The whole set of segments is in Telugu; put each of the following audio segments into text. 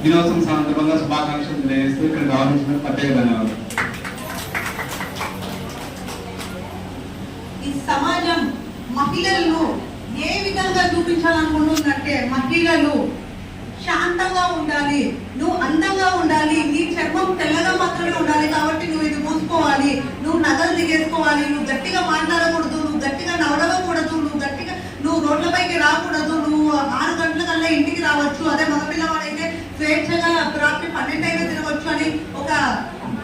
దినోత్సవం సందర్భంగా శుభాకాంక్షలు తెలియజేస్తూ ఇక్కడ గౌరవించిన ప్రత్యేక ధన్యవాదాలు. ఈ సమాజం మహిళలను ఏ విధంగా చూపించాలనుకుంటుందంటే, మహిళలు శాంతంగా ఉండాలి, నువ్వు అందంగా ఉండాలి, నీ చర్మం తెల్లగా మాత్రమే ఉండాలి, కాబట్టి నువ్వు ఇది మూసుకోవాలి, నువ్వు నగలు దిగేసుకోవాలి, నువ్వు గట్టిగా మాట్లాడకూడదు, నువ్వు గట్టిగా నడవకూడదు, నువ్వు రోడ్లపైకి రాకూడదు, నువ్వు 6 గంటల కల్లా ఇంటికి రావచ్చు, అదే మగపిల్లవాడైతే స్వేచ్ఛగా రాత్రి 12 అయినా తిరగవచ్చు అని ఒక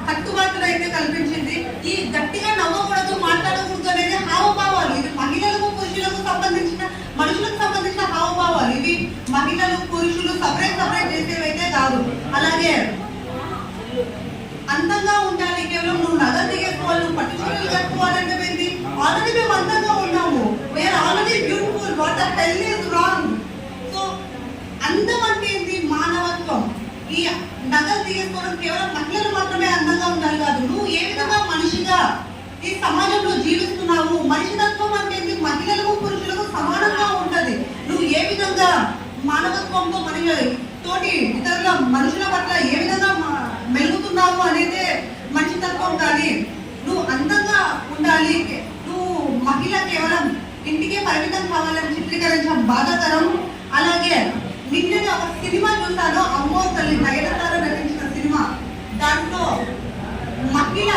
కట్టుబాటులు అయితే కల్పించింది. ఈ గట్టిగా నవ్వకూడదు, మాట్లాడకూడదు అనేది హావభావాలు. ఇది మహిళలకు పురుషులకు సంబంధించిన, మనుషులకు సంబంధించిన హావభావాలు. ఇవి మహిళలు పురుషులు సపరేట్ చేసేవైతే కాదు. అలాగే అందంగా ఉండాలి, కేవలం నువ్వు నగలు దిగేసుకోవాలి, నువ్వు పట్టు చీరలు కట్టుకోవాలంటే ఏంటి? ఆల్రెడీ మేము అందంగా ఉన్నాము, we're already beautiful, what the hell is wrong. So అందం అంటే ఏంటి? మానవత్వం. ఈ నగలు తీసుకోవడం కేవలం మహిళలు మాత్రమే అందంగా ఉండాలి కాదు, నువ్వు ఏ విధంగా మనిషిగా ఈ సమాజంలో జీవిస్తున్నావు. మనిషితత్వం అంటే ఏంటి? మహిళలకు పురుషులకు సమానంగా ఉంటది. నువ్వు ఏ విధంగా మానవత్వంతో తోటి ఇతరుల మనుషుల పట్ల ఏ విధంగా మెలుగుతున్నావు అనేది మనిషితత్వం. కానీ నువ్వు అందంగా ఉండాలి, నువ్వు మహిళ కేవలం ఇంటికే పరిమితం కావాలని చిత్రీకరించడం బాధాకరం. అలాగే నిన్న ఒక సినిమా చూసాను, అమ్మోరు తల్లి, నయనతార నటించిన సినిమా. దాంట్లో మహిళ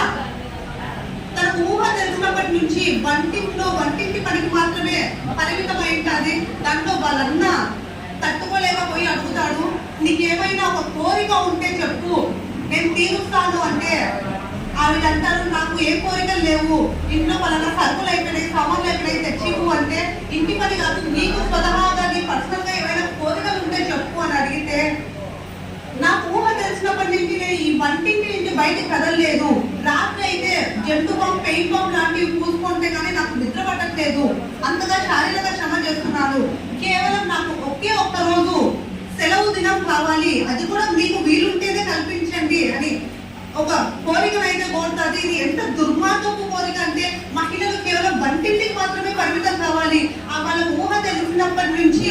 తన ఊహ తెలిసినప్పటి నుంచి వంటింటి పనికి మాత్రమే పరిమితమై ఉంటుంది. దాంట్లో వాళ్ళన్న తట్టుకోలేకపోయి అడుగుతాడు, నీకేమైనా ఒక కోరిక ఉంటే చెప్పు, నేను తీరుస్తాను అంటే ఆవిడ అంటారు, నాకు ఏ కోరికలు లేవు, ఇంట్లో పలానా సరుకులు అయిపోయినాయి, సామాన్లు అయిపోయినాయి, తెచ్చివు అంటే, ఇంటి పని కాదు నీకు స్వతహాగా నీ పర్సనల్ గా ఏమైనా కోరికలు ఉంటే చెప్పు అని అడిగితే, నాకు ఊహ తెలిసినప్పటి నుంచి నేను ఈ వంటింటి నుంచి బయటకు కదలలేదు, రాత్రి అయితే జంతు బాంబు, పెయింట్ బాంబు లాంటివి పూసుకుంటే కానీ నాకు నిద్ర పట్టట్లేదు, అంతగా శారీరక శ్రమ చేస్తున్నాను, కేవలం నాకు ఒకే ఒక్క రోజు సెలవు దినం కావాలి, అది కూడా మీకు వీలుంటేనే కల్పించండి అని ఒక కోరికనైతే కోరుతుంది. ఇది ఎంత దుర్మార్గపు కోరిక అంటే, మహిళలు కేవలం వంటింటికి మాత్రమే పరిమితం కావాలి. వాళ్ళ ఊహ తెలిసినప్పటి నుంచి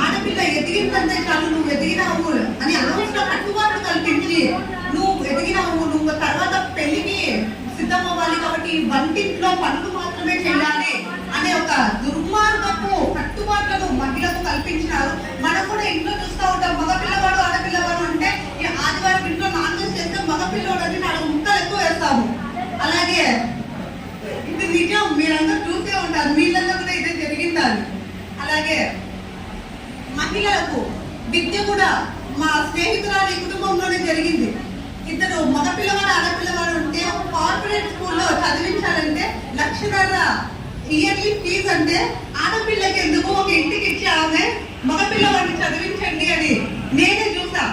ఆడపిల్ల ఎదిగిందంటే చాలు, నువ్వు ఎదిగినావు అని అనవసర కట్టుబాట్లు కల్పించి, నువ్వు ఎదిగినావు, నువ్వు తర్వాత పెళ్లికి సిద్ధమవ్వాలి, కాబట్టి వంటింట్లో పనులు మాత్రమే చేయాలి అనే ఒక దుర్మార్గపు కట్టుబాట్లను మహిళకు కల్పించినారు. మనం కూడా ఇంట్లో చూస్తూ ఉంటాం, మగపిల్లవాడు ఆడపిల్లవాడు అంటే ఆదివారం ఇంట్లో నాన్ వెజ్ చేస్తే మగపిల్లవాడు అని 4 ముక్కలు ఎక్కువ వేస్తాము. అలాగే ఇది నిజం, మీరందరూ చూసే ఉంటారు, మీళ్ళల్లో కూడా ఇదే జరిగిందని. అలాగే మహిళలకు విద్య కూడా మా స్నేహితురాలి కుటుంబంలోనే జరిగింది. ఇద్దరు మగపిల్లవాడు ఆడపిల్లవాడు ఉంటే కార్పొరేట్ స్కూల్లో చదివించాలంటే 1,00,000 ఇయర్లీ ఫీజు అంటే, ఆడపిల్లకి ఎందుకు ఒక ఇంటికి ఇచ్చి ఆమె మగపిల్లవాడిని చదివించండి అని నేనే చూసా.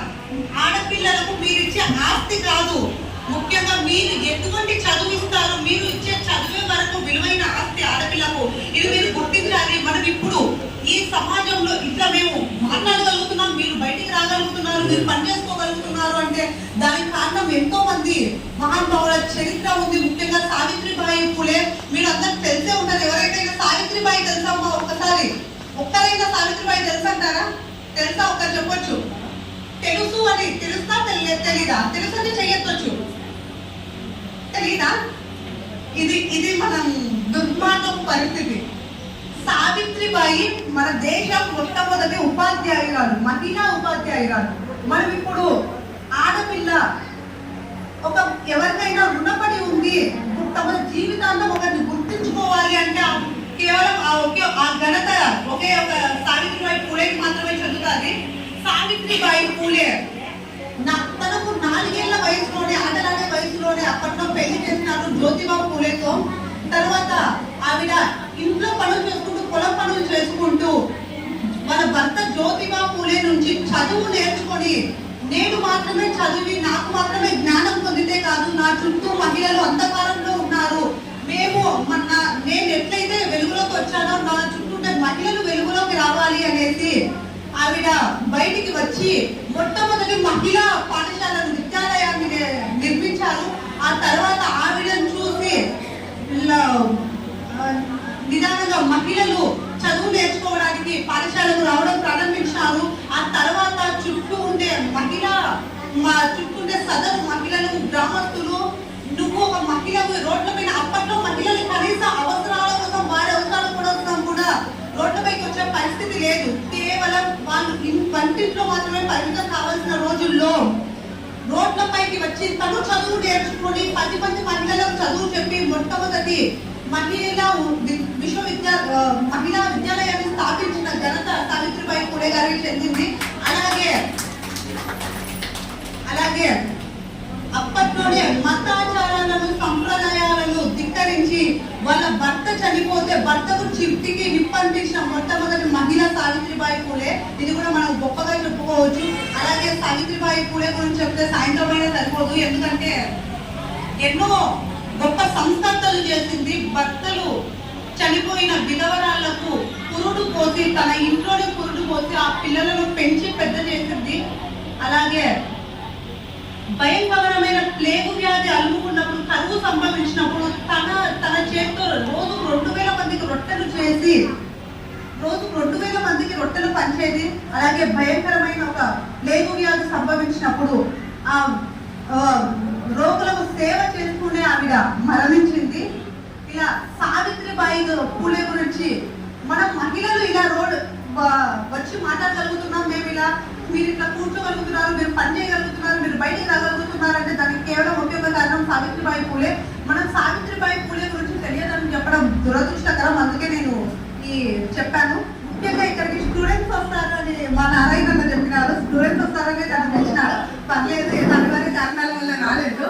ఆడపిల్లలకు మీరు ఇచ్చే ఆస్తి కాదు, ముఖ్యంగా మీరు ఎటువంటి చదువు ఇస్తారో, మీరు ఇచ్చే చదివే వరకు విలువైన ఆస్తి ఆడపిల్లకు. ఇది మీరు గుర్తించాలి. మనం ఇప్పుడు ఈ సమాజంలో ఇట్లా మేము మాట్లాడగలుగుతున్నాం, మీరు బయటికి రాగలుగుతున్నారు, మీరు పని చేసుకోగలుగుతున్నారు అంటే దానికి కారణం ఎంతో మంది మహానుభావుల చరిత్ర ఉంది. ముఖ్యంగా సావిత్రిబాయి పూలే, మీరు అందరికి తెలిసే ఉంటారు. ఎవరైనా సావిత్రిబాయి తెలుసా? ఒక్కరైనా సావిత్రిబాయి తెలుసంటారా? తెలుసా? ఒక్కరు చెప్పొచ్చు. తెలుసు అని తెలుసా? తెలీదా? తెలుసు అని చెయ్యొచ్చు, తెలీదా? ఇది మనం దుర్మార్గం పరిస్థితి. సావిత్రిబాయి మన దేశం మొట్టమొదటి ఉపాధ్యాయురాలు, మహిళా ఉపాధ్యాయురాలు. మనం ఇప్పుడు ఆడపిల్ల ఒక ఎవరికైనా రుణపడి ఉంది, తమ జీవితాల్లో ఒకరిని గుర్తించుకోవాలి అంటే కేవలం ఆ ఘనత ఒకే ఒక సావిత్రిబాయి పూలేకి మాత్రమే చెందుతుంది. సావిత్రిబాయి పూలే తనకు 4 ఏళ్ల వయసులోనే, ఆటలాడే వయసులోనే అప్పట్లో పెళ్లి చేసినారు జ్యోతిబా పూలేతో. తర్వాత ఆవిడ ఇంట్లో పనులు చేసుకుంటూ, పొలం పనులు చేసుకుంటూ వాళ్ళ భర్త జ్యోతిబా పూలే నుంచి చదువు నేర్చుకొని, నేను మాత్రమే చదివి నాకు మాత్రమే జ్ఞానం పొందితే కాదు, నా చుట్టూ మహిళలు అంధకారంలో ఉన్నారు, నేను ఎట్లయితే వెలుగులోకి వచ్చానో నా చుట్టూ మహిళలు వెలుగులోకి రావాలి అనేసి ఆవిడ బయటికి వచ్చి మొట్టమొదటి మహిళా పాఠశాలను, విద్యాలయాన్ని నిర్మించారు. ఆ తర్వాత ఆవిడను చూసి నిదానంగా మహిళలు చదువు నేర్చుకోవడానికి పాఠశాలకు రావడం ప్రారంభించారు. ఆ తర్వాత చుట్టూ చుట్టూండే సదరు మహిళలు, గ్రామస్తులు, నువ్వు ఒక మహిళవు రోడ్ల పైన అప్పట్లో మహిళలు కనీస అవసరాల కోసం వారి అవసరాల కోసం కూడా రోడ్లపైకి వచ్చే పరిస్థితి లేదు. కేవలం వాళ్ళు వంటింట్లో మాత్రమే పరిమితం కావాల్సిన రోజుల్లో రోడ్లపైకి వచ్చి తను చదువు నేర్చుకుని 10 మంది మహిళలకు చదువు చెప్పి మొట్టమొదటి మహిళా విద్యాలయాన్ని స్థాపించిన ఘనత సావిత్రిబాయి పూలే గారికి చెందింది. అలాగే అప్పట్లోనే మతాచారాలను, సంప్రదాయాలను ధిక్కరించి వాళ్ళ భర్త చనిపోతే భర్తకు చిట్టికి నిప్పంటించిన మొట్టమొదటి మహిళ సావిత్రిబాయి పూలే. ఇది కూడా మనం గొప్పగా చెప్పుకోవచ్చు. అలాగే సావిత్రిబాయి పూలే గురించి చెప్తే సాయంత్రమైనా సరిపోదు, ఎందుకంటే ఎన్నో గొప్ప సంస్కర్తలు చేసింది. భర్తలు చనిపోయిన విధవరాళ్లకు పురుడు పోసి, తన ఇంట్లోనే పురుడు పోసి ఆ పిల్లలను పెంచి పెద్ద చేసింది. అలాగే భయంకరమైన ప్లేగు వ్యాధి అలుముకున్నప్పుడు, కరువు సంభవించినప్పుడు తన చేతితో రోజు 2000 మందికి రొట్టెలు చేసి రోజు 2000 మందికి రొట్టెలు పంచేది. అలాగే భయంకరమైన ఒక ప్లేగు వ్యాధి సంభవించినప్పుడు ఆ రోగులకు సేవ చేసుకునే ఆవిడ మరణించింది. ఇలా సావిత్రిబాయి పూలే గురించి మనం మహిళలు ఇలా రోడ్ వచ్చి మాట్లాడగలుగుతున్నాం, మేము ఇలా మీరు ఇట్లా కూర్చోగలుగుతున్నారు, మీరు పని చేయగలుగుతున్నారు, మీరు బయటికి రాగలుగుతున్నారు అంటే దానికి కేవలం ఒకే ఒక కారణం సావిత్రిబాయి పూలే. మనం సావిత్రిబాయి పూలే గురించి తెలియదని చెప్పడం దురదృష్టకరం, అందుకే నేను చెప్పాను. ముఖ్యంగా ఇక్కడికి స్టూడెంట్స్ వస్తారు అని మా నారాయణ చెప్పినారు. స్టూడెంట్స్ వస్తారని దాన్ని తెచ్చినారు, పర్లేదు, దాని వారి కారణాల వల్ల రాలేదు.